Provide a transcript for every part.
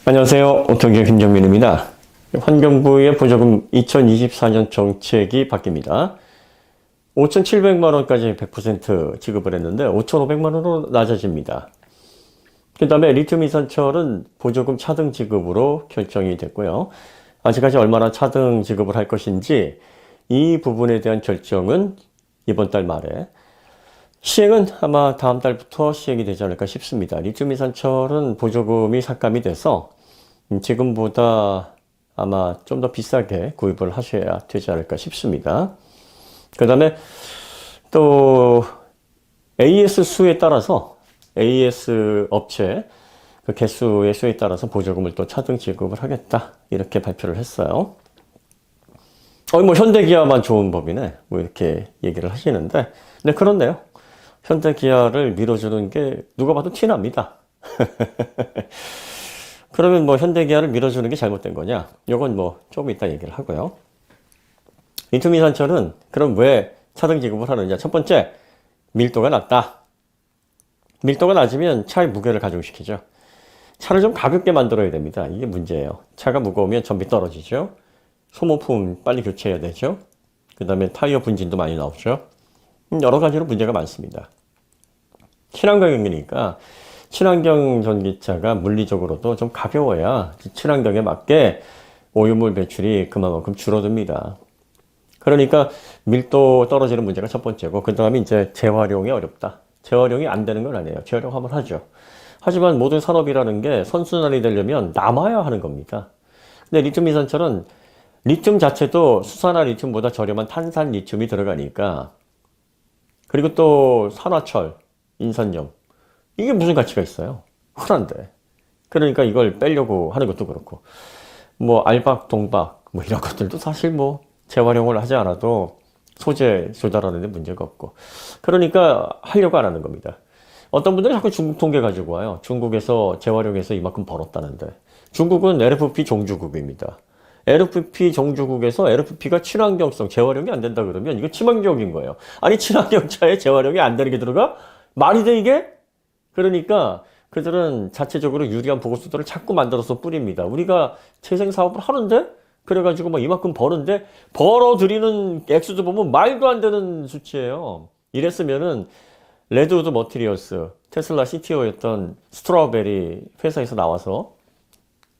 안녕하세요. 오토기의 김정민입니다. 환경부의 보조금 2024년 정책이 바뀝니다. 5,700만 원까지 100% 지급을 했는데 5,500만 원으로 낮아집니다. 그 다음에 리튬 이산철은 보조금 차등 지급으로 결정이 됐고요. 아직까지 얼마나 차등 지급을 할 것인지 이 부분에 대한 결정은 이번 달 말에, 시행은 아마 다음 달부터 시행이 되지 않을까 싶습니다. 리튬 이산철은 보조금이 삭감이 돼서 지금보다 아마 좀 더 비싸게 구입을 하셔야 되지 않을까 싶습니다. 그 다음에 또 AS 수에 따라서, AS 업체 그 개수의 수에 따라서 보조금을 또 차등 지급을 하겠다, 이렇게 발표를 했어요. 뭐 현대기아만 좋은 법이네, 뭐 이렇게 얘기를 하시는데, 네, 그렇네요. 현대기아를 밀어주는 게 누가 봐도 티납니다. 그러면 뭐 현대기아를 밀어주는 게 잘못된 거냐? 이건 뭐 조금 이따 얘기를 하고요. 리튬 이산철은 그럼 왜 차등 지급을 하느냐? 첫 번째, 밀도가 낮다. 밀도가 낮으면 차의 무게를 가중시키죠. 차를 좀 가볍게 만들어야 됩니다. 이게 문제예요. 차가 무거우면 전비 떨어지죠. 소모품 빨리 교체해야 되죠. 그 다음에 타이어 분진도 많이 나오죠. 여러 가지로 문제가 많습니다. 친환경이니까 친환경 전기차가 물리적으로도 좀 가벼워야 친환경에 맞게 오염물 배출이 그만큼 줄어듭니다. 그러니까 밀도 떨어지는 문제가 첫 번째고, 그 다음에 이제 재활용이 어렵다. 재활용이 안 되는 건 아니에요. 재활용하면 하죠. 하지만 모든 산업이라는 게 선순환이 되려면 남아야 하는 겁니다. 근데 리튬 이산철은 리튬 자체도 수산화 리튬보다 저렴한 탄산 리튬이 들어가니까, 그리고 또 산화철, 인산염, 이게 무슨 가치가 있어요? 흔한데. 그러니까 이걸 빼려고 하는 것도 그렇고, 뭐 알박, 동박 뭐 이런 것들도 사실 뭐 재활용을 하지 않아도 소재 조달하는 데 문제가 없고, 그러니까 하려고 안 하는 겁니다. 어떤 분들이 자꾸 중국 통계 가지고 와요. 중국에서 재활용해서 이만큼 벌었다는데, 중국은 LFP 종주국입니다. LFP 종주국에서 LFP가 친환경성, 재활용이 안 된다 그러면 이거 치명적인 거예요. 아니, 친환경차에 재활용이 안 되는 게 들어가? 말이 돼, 이게? 그러니까 그들은 자체적으로 유리한 보고서들을 자꾸 만들어서 뿌립니다. 우리가 재생 사업을 하는데, 그래가지고 뭐 이만큼 버는데, 벌어들이는 액수도 보면 말도 안 되는 수치예요. 이랬으면은 레드우드 머티리얼스, 테슬라 CTO였던 스트라우베리 회사에서 나와서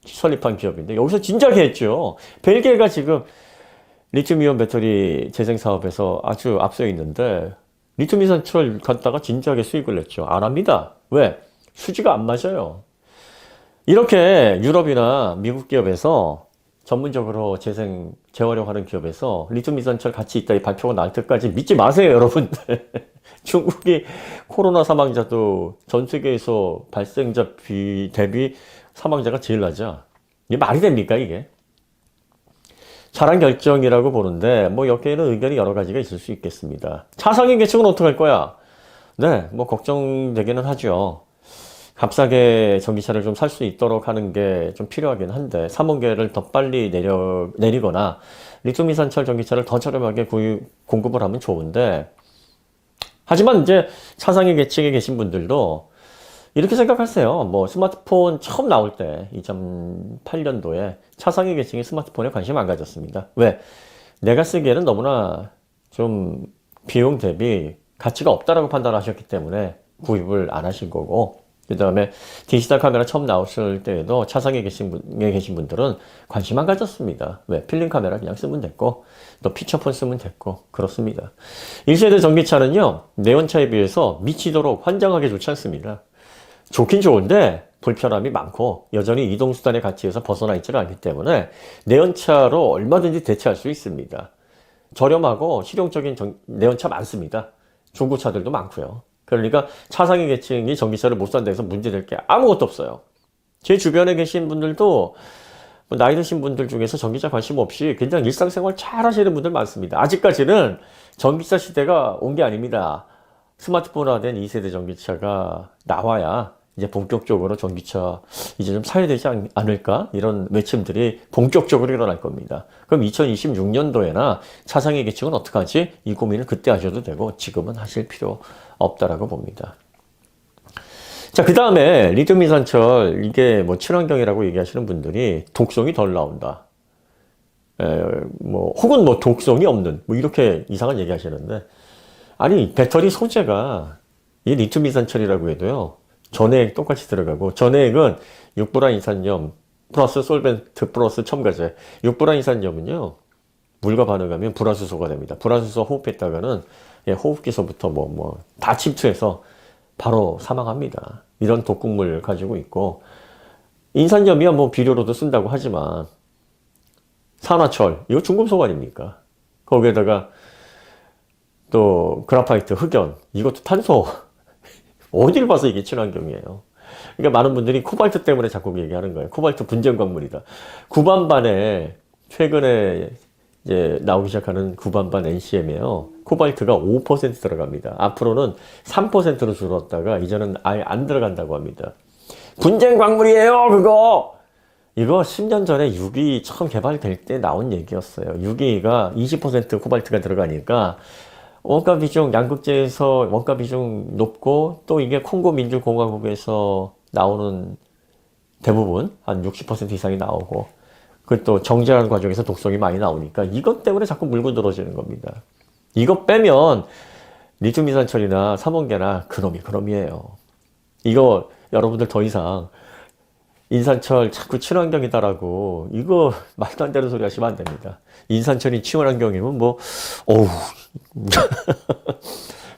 설립한 기업인데, 여기서 진작에 했죠. 벨기에가 지금 리튬이온 배터리 재생 사업에서 아주 앞서 있는데, 리튬 이산철 갖다가 진작에 수익을 냈죠. 안 합니다. 왜? 수지가 안 맞아요. 이렇게 유럽이나 미국 기업에서 전문적으로 재활용하는 기업에서 리튬 이산철 가치 있다 이 발표가 날 때까지 믿지 마세요, 여러분들. 중국이 코로나 사망자도 전 세계에서 발생자 대비 사망자가 제일 낮아. 이게 말이 됩니까, 이게? 잘한 결정이라고 보는데, 뭐 여기에는 의견이 여러 가지가 있을 수 있겠습니다. 차상위 계층은 어떡할 거야? 네, 뭐 걱정되기는 하죠. 값싸게 전기차를 좀 살 수 있도록 하는 게 좀 필요하긴 한데, 3원계를 더 빨리 내리거나 리튬 이산철 전기차를 더 저렴하게 공급을 하면 좋은데, 하지만 이제 차상위 계층에 계신 분들도 이렇게 생각하세요. 뭐 스마트폰 처음 나올 때 2008년도에 차상위 계층이 스마트폰에 관심 안 가졌습니다. 왜? 내가 쓰기에는 너무나 좀 비용 대비 가치가 없다라고 판단하셨기 때문에 구입을 안 하신 거고, 그 다음에 디지털 카메라 처음 나왔을 때에도 차상위에 계신 분들은 관심 안 가졌습니다. 왜? 필름 카메라 그냥 쓰면 됐고, 또 피처폰 쓰면 됐고, 그렇습니다. 1세대 전기차는요, 내연차에 비해서 미치도록 환장하게 좋지 않습니다. 좋긴 좋은데 불편함이 많고 여전히 이동수단의 가치에서 벗어나 있지는 않기 때문에 내연차로 얼마든지 대체할 수 있습니다. 저렴하고 실용적인 내연차 많습니다. 중고차들도 많고요. 그러니까 차상위 계층이 전기차를 못 산다 해서 문제될 게 아무것도 없어요. 제 주변에 계신 분들도 나이 드신 분들 중에서 전기차 관심 없이 그냥 일상생활 잘 하시는 분들 많습니다. 아직까지는 전기차 시대가 온 게 아닙니다. 스마트폰화된 2세대 전기차가 나와야 이제 본격적으로 전기차 이제 좀 사야 되지 않을까? 이런 외침들이 본격적으로 일어날 겁니다. 그럼 2026년도에나 차상위 계층은 어떡하지? 이 고민을 그때 하셔도 되고 지금은 하실 필요 없다라고 봅니다. 자, 그 다음에 리튬 인산철, 이게 뭐 친환경이라고 얘기하시는 분들이 독성이 덜 나온다. 혹은 뭐 독성이 없는, 뭐 이렇게 이상한 얘기 하시는데, 아니, 배터리 소재가 이 리튬 인산철이라고 해도요, 전해액 똑같이 들어가고, 전해액은 육불화 인산염 플러스 솔벤트 플러스 첨가제. 육불화 인산염은요, 물과 반응하면 불화수소가 됩니다. 불화수소 호흡했다가는 호흡기서부터 다 침투해서 바로 사망합니다. 이런 독극물 가지고 있고, 인산염이야 뭐 비료로도 쓴다고 하지만, 산화철, 이거 중금속 아닙니까? 거기에다가 또 그라파이트, 흑연, 이것도 탄소. 어딜 봐서 이게 친환경이에요. 그러니까 많은 분들이 코발트 때문에 자꾸 얘기하는 거예요. 코발트 분쟁 광물이다. 구반반에 최근에 이제 나오기 시작하는 구반반 NCM에요. 코발트가 5% 들어갑니다. 앞으로는 3%로 줄었다가 이제는 아예 안 들어간다고 합니다. 분쟁 광물이에요, 그거! 이거 10년 전에 유기 처음 개발될 때 나온 얘기였어요. 유기가 20% 코발트가 들어가니까 원가 비중, 양극재에서 원가 비중 높고, 또 이게 콩고 민주공화국에서 나오는 대부분 한 60% 이상이 나오고, 그또 정제하는 과정에서 독성이 많이 나오니까 이것 때문에 자꾸 물고 늘어지는 겁니다. 이거 빼면 리튬 인산철이나 삼원계나 그놈이에요. 이거 여러분들 더 이상 인산철 자꾸 친환경이다라고 이거 말도 안 되는 소리 하시면 안 됩니다. 인산철이 친환경이면 어우.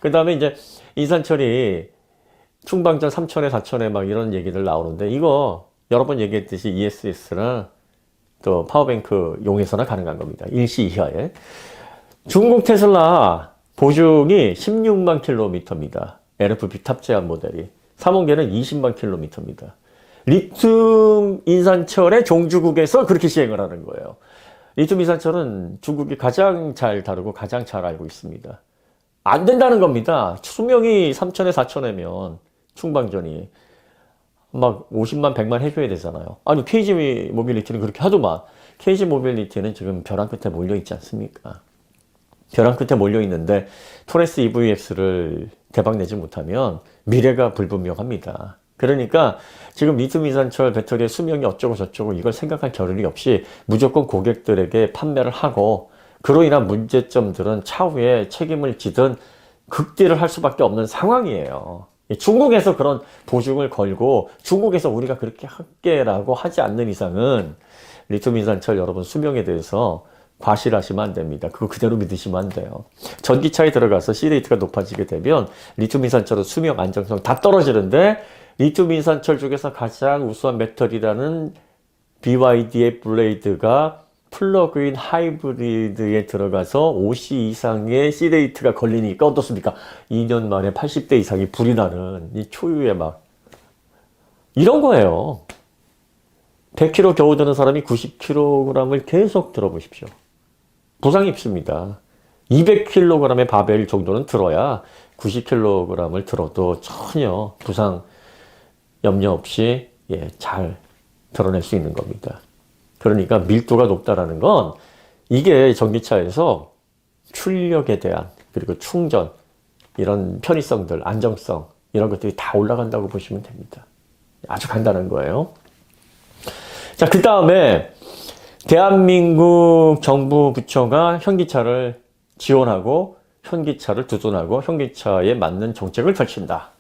그 다음에 이제 인산철이 충방전 3천에 4천에 막 이런 얘기들 나오는데, 이거 여러 번 얘기했듯이 ESS나 또 파워뱅크 용해서나 가능한 겁니다. 일시 이하에. 중국 테슬라 보증이 16만 킬로미터입니다. LFP 탑재한 모델이. 삼원계는 20만 킬로미터입니다. 리튬 인산철의 종주국에서 그렇게 시행을 하는 거예요. 리튬 인산철은 중국이 가장 잘 다루고 가장 잘 알고 있습니다. 안 된다는 겁니다. 수명이 3천에 4천에면 충방전이 막 50만 100만 해줘야 되잖아요. 아니 KG 모빌리티는 그렇게 하더만. KG 모빌리티는 지금 벼랑 끝에 몰려 있지 않습니까? 벼랑 끝에 몰려 있는데 토레스 EVX를 대박 내지 못하면 미래가 불분명합니다. 그러니까 지금 리튬 인산철 배터리의 수명이 어쩌고 저쩌고 이걸 생각할 겨를이 없이 무조건 고객들에게 판매를 하고, 그로 인한 문제점들은 차후에 책임을 지든 극딜을 할 수밖에 없는 상황이에요. 중국에서 그런 보증을 걸고 중국에서 우리가 그렇게 할게라고 하지 않는 이상은 리튬 인산철 여러분 수명에 대해서 과실하시면 안 됩니다. 그거 그대로 믿으시면 안 돼요. 전기차에 들어가서 C레이트가 높아지게 되면 리튬 인산철의 수명 안정성 다 떨어지는데, 리튬 인산철 중에서 가장 우수한 배터리라는 BYD의 블레이드가 플러그인 하이브리드에 들어가서 50 이상의 C레이트가 걸리니까 어떻습니까? 2년 만에 80대 이상이 불이 나는 이 초유의 막 이런 거예요. 100kg 겨우 드는 사람이 90kg을 계속 들어보십시오. 부상 입습니다. 200kg의 바벨 정도는 들어야 90kg을 들어도 전혀 부상 염려 없이 잘 드러낼 수 있는 겁니다. 그러니까 밀도가 높다라는 건 이게 전기차에서 출력에 대한, 그리고 충전, 이런 편의성들, 안정성, 이런 것들이 다 올라간다고 보시면 됩니다. 아주 간단한 거예요. 자, 그 다음에 대한민국 정부 부처가 현기차를 지원하고 현기차를 두둔하고 현기차에 맞는 정책을 펼친다.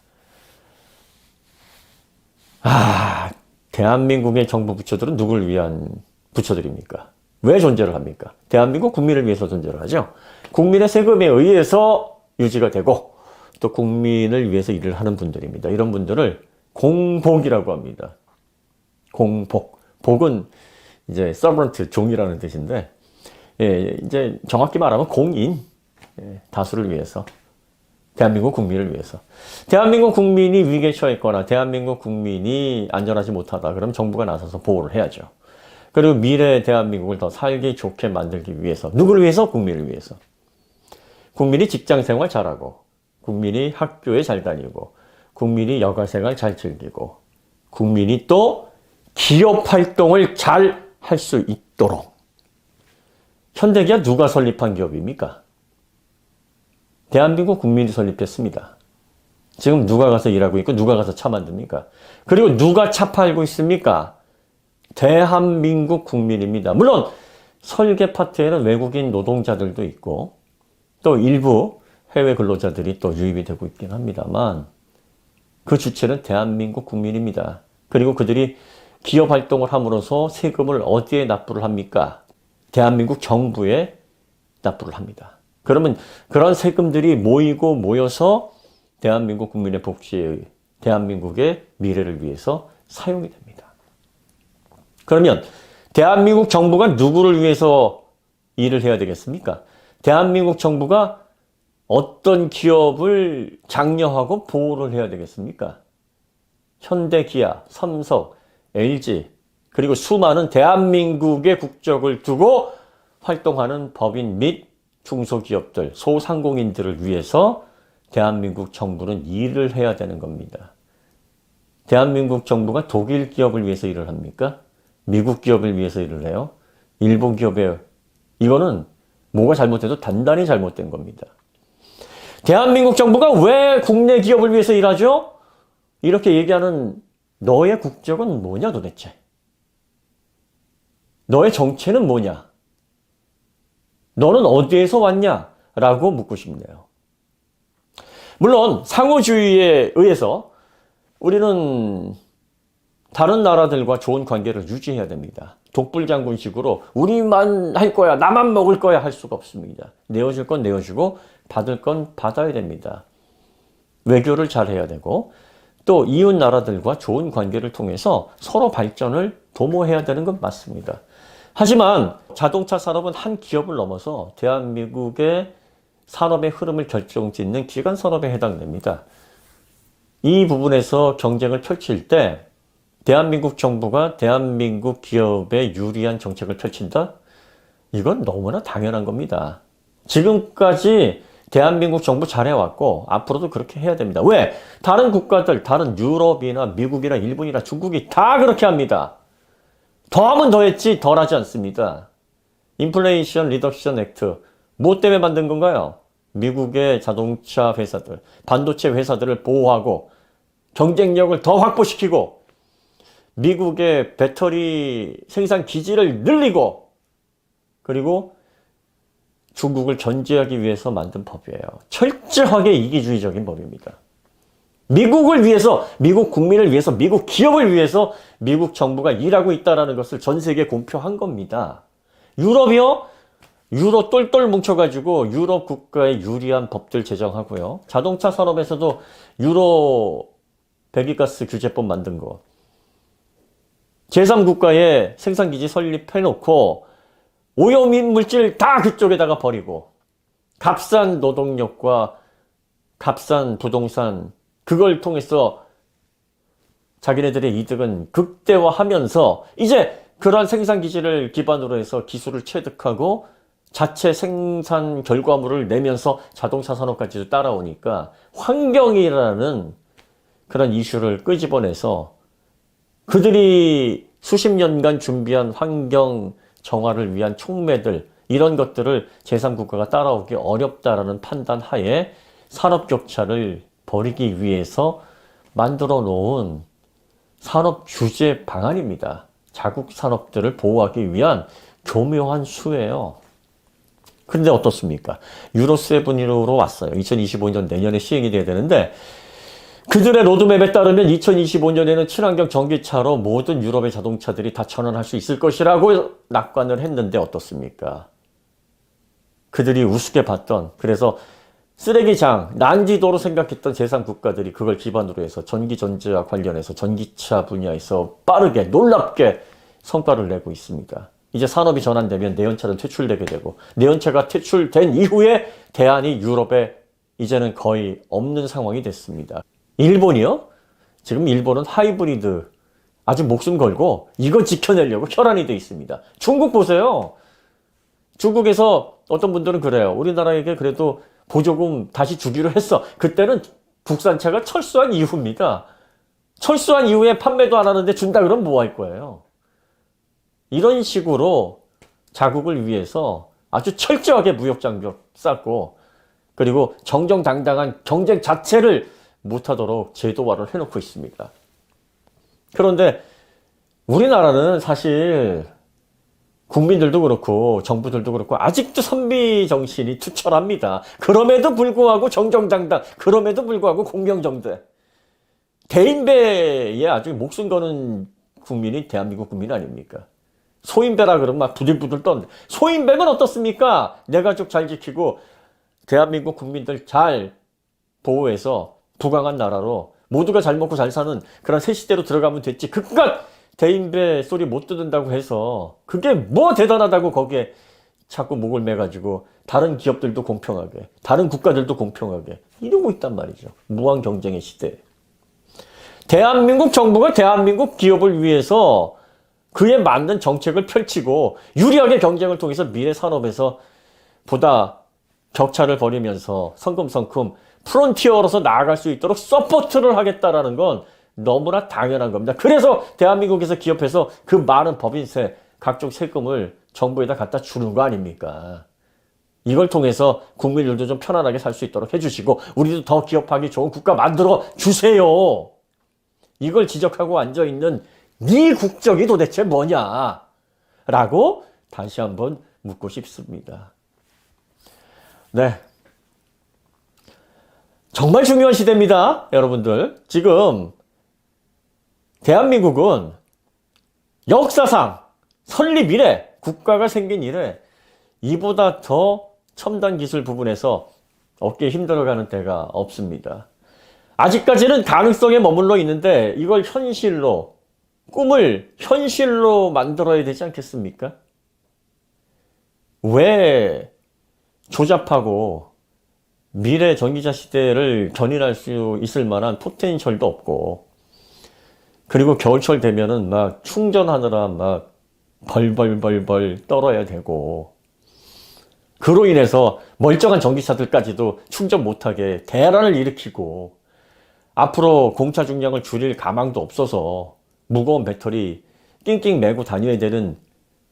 대한민국의 정부 부처들은 누굴 위한 부처들입니까? 왜 존재를 합니까? 대한민국 국민을 위해서 존재를 하죠. 국민의 세금에 의해서 유지가 되고 또 국민을 위해서 일을 하는 분들입니다. 이런 분들을 공복이라고 합니다. 공복. 복은 이제 서번트, 종이라는 뜻인데, 이제 정확히 말하면 공인, 다수를 위해서. 대한민국 국민을 위해서. 대한민국 국민이 위기에 처했거나 대한민국 국민이 안전하지 못하다. 그럼 정부가 나서서 보호를 해야죠. 그리고 미래 대한민국을 더 살기 좋게 만들기 위해서. 누구를 위해서? 국민을 위해서. 국민이 직장생활 잘하고, 국민이 학교에 잘 다니고, 국민이 여가생활 잘 즐기고, 국민이 또 기업 활동을 잘 할 수 있도록. 현대기아 누가 설립한 기업입니까? 대한민국 국민이 설립했습니다. 지금 누가 가서 일하고 있고 누가 가서 차 만듭니까? 그리고 누가 차 팔고 있습니까? 대한민국 국민입니다. 물론 설계 파트에는 외국인 노동자들도 있고 또 일부 해외 근로자들이 또 유입이 되고 있긴 합니다만 그 주체는 대한민국 국민입니다. 그리고 그들이 기업 활동을 함으로써 세금을 어디에 납부를 합니까? 대한민국 정부에 납부를 합니다. 그러면 그런 세금들이 모여서 대한민국 국민의 복지에 대한민국의 미래를 위해서 사용이 됩니다. 그러면 대한민국 정부가 누구를 위해서 일을 해야 되겠습니까? 대한민국 정부가 어떤 기업을 장려하고 보호를 해야 되겠습니까? 현대기아, 삼성, LG, 그리고 수많은 대한민국의 국적을 두고 활동하는 법인 및 중소기업들, 소상공인들을 위해서 대한민국 정부는 일을 해야 되는 겁니다. 대한민국 정부가 독일 기업을 위해서 일을 합니까? 미국 기업을 위해서 일을 해요? 일본 기업에 이거는 뭐가 잘못돼도 단단히 잘못된 겁니다. 대한민국 정부가 왜 국내 기업을 위해서 일하죠? 이렇게 얘기하는 너의 국적은 뭐냐 도대체? 너의 정체는 뭐냐? 너는 어디에서 왔냐? 라고 묻고 싶네요. 물론 상호주의에 의해서 우리는 다른 나라들과 좋은 관계를 유지해야 됩니다. 독불장군식으로 우리만 할 거야, 나만 먹을 거야 할 수가 없습니다. 내어줄 건 내어주고 받을 건 받아야 됩니다. 외교를 잘해야 되고 또 이웃 나라들과 좋은 관계를 통해서 서로 발전을 도모해야 되는 건 맞습니다. 하지만 자동차 산업은 한 기업을 넘어서 대한민국의 산업의 흐름을 결정짓는 기간 산업에 해당됩니다. 이 부분에서 경쟁을 펼칠 때 대한민국 정부가 대한민국 기업에 유리한 정책을 펼친다? 이건 너무나 당연한 겁니다. 지금까지 대한민국 정부 잘해왔고 앞으로도 그렇게 해야 됩니다. 왜? 다른 국가들, 다른 유럽이나 미국이나 일본이나 중국이 다 그렇게 합니다. 더하면 더했지 덜하지 않습니다. 인플레이션 리덕션 액트 뭐 때문에 만든 건가요? 미국의 자동차 회사들, 반도체 회사들을 보호하고 경쟁력을 더 확보시키고 미국의 배터리 생산 기지를 늘리고 그리고 중국을 견제하기 위해서 만든 법이에요. 철저하게 이기주의적인 법입니다. 미국을 위해서, 미국 국민을 위해서, 미국 기업을 위해서 미국 정부가 일하고 있다는 것을 전 세계에 공표한 겁니다. 유럽이요? 유럽 똘똘 뭉쳐가지고 유럽 국가에 유리한 법들 제정하고요. 자동차 산업에서도 유로 배기가스 규제법 만든 거. 제3국가에 생산기지 설립해놓고 오염인 물질 다 그쪽에다가 버리고 값싼 노동력과 값싼 부동산 그걸 통해서 자기네들의 이득은 극대화하면서 이제 그러한 생산기지를 기반으로 해서 기술을 체득하고 자체 생산 결과물을 내면서 자동차 산업까지도 따라오니까 환경이라는 그런 이슈를 끄집어내서 그들이 수십 년간 준비한 환경 정화를 위한 촉매들 이런 것들을 제3국가가 따라오기 어렵다라는 판단 하에 산업격차를 벌이기 위해서 만들어 놓은 산업 규제 방안입니다. 자국 산업들을 보호하기 위한 교묘한 수예요. 근데 어떻습니까? 유로7으로 왔어요. 2025년 내년에 시행이 돼야 되는데 그들의 로드맵에 따르면 2025년에는 친환경 전기차로 모든 유럽의 자동차들이 다 전환할 수 있을 것이라고 낙관을 했는데 어떻습니까? 그들이 우습게 봤던 그래서 쓰레기장, 난지도로 생각했던 제3국가들이 그걸 기반으로 해서 전기전자 관련해서 전기차 분야에서 빠르게 놀랍게 성과를 내고 있습니다. 이제 산업이 전환되면 내연차는 퇴출되게 되고 내연차가 퇴출된 이후에 대안이 유럽에 이제는 거의 없는 상황이 됐습니다. 일본이요? 지금 일본은 하이브리드 아주 목숨 걸고 이거 지켜내려고 혈안이 돼 있습니다. 중국 보세요. 중국에서 어떤 분들은 그래요. 우리나라에게 그래도 보조금 다시 주기로 했어. 그때는 국산차가 철수한 이후입니다. 철수한 이후에 판매도 안 하는데 준다 그러면 뭐 할 거예요? 이런 식으로 자국을 위해서 아주 철저하게 무역장벽 쌓고 그리고 정정당당한 경쟁 자체를 못하도록 제도화를 해놓고 있습니다. 그런데 우리나라는 사실 국민들도 그렇고 정부들도 그렇고 아직도 선비 정신이 투철합니다. 그럼에도 불구하고 정정당당, 그럼에도 불구하고 공명정대, 대인배에 아주 목숨 거는 국민이 대한민국 국민 아닙니까? 소인배라 그러면 막 부들부들 떠는데, 소인배면 어떻습니까? 내 가족 잘 지키고 대한민국 국민들 잘 보호해서 부강한 나라로 모두가 잘 먹고 잘 사는 그런 새 시대로 들어가면 됐지. 그깟 대인배 소리 못 듣는다고 해서 그게 뭐 대단하다고 거기에 자꾸 목을 매가지고 다른 기업들도 공평하게, 다른 국가들도 공평하게 이러고 있단 말이죠. 무한 경쟁의 시대. 대한민국 정부가 대한민국 기업을 위해서 그에 맞는 정책을 펼치고 유리하게 경쟁을 통해서 미래 산업에서 보다 격차를 벌이면서 성큼성큼 프론티어로서 나아갈 수 있도록 서포트를 하겠다라는 건 너무나 당연한 겁니다. 그래서 대한민국에서 기업에서 그 많은 법인세, 각종 세금을 정부에다 갖다 주는 거 아닙니까? 이걸 통해서 국민들도 좀 편안하게 살 수 있도록 해주시고 우리도 더 기업하기 좋은 국가 만들어 주세요. 이걸 지적하고 앉아있는 네 국적이 도대체 뭐냐? 라고 다시 한번 묻고 싶습니다. 네. 정말 중요한 시대입니다. 여러분들. 지금 대한민국은 역사상 설립 이래, 국가가 생긴 이래 이보다 더 첨단 기술 부분에서 어깨에 힘들어가는 때가 없습니다. 아직까지는 가능성에 머물러 있는데 이걸 현실로, 꿈을 현실로 만들어야 되지 않겠습니까? 왜 조잡하고 미래 전기차 시대를 견인할 수 있을 만한 포텐셜도 없고, 그리고 겨울철 되면은 막 충전하느라 막 벌벌벌벌 떨어야 되고, 그로 인해서 멀쩡한 전기차들까지도 충전 못하게 대란을 일으키고, 앞으로 공차 중량을 줄일 가망도 없어서 무거운 배터리 낑낑 메고 다녀야 되는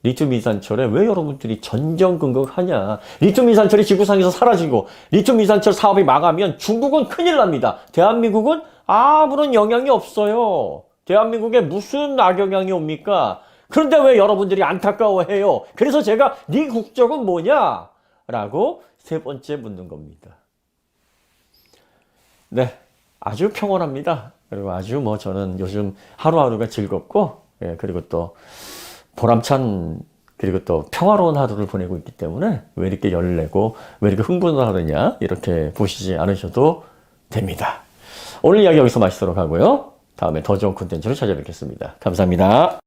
리튬 이산철에 왜 여러분들이 전전긍긍하냐. 리튬 이산철이 지구상에서 사라지고 리튬 이산철 사업이 망하면 중국은 큰일 납니다. 대한민국은 아무런 영향이 없어요. 대한민국에 무슨 악영향이 옵니까? 그런데 왜 여러분들이 안타까워해요? 그래서 제가 네 국적은 뭐냐? 라고 세 번째 묻는 겁니다. 네, 아주 평온합니다. 그리고 아주 저는 요즘 하루하루가 즐겁고, 그리고 또 보람찬, 그리고 또 평화로운 하루를 보내고 있기 때문에 왜 이렇게 열내고 왜 이렇게 흥분을 하느냐 이렇게 보시지 않으셔도 됩니다. 오늘 이야기 여기서 마치도록 하고요. 다음에 더 좋은 콘텐츠로 찾아뵙겠습니다. 감사합니다.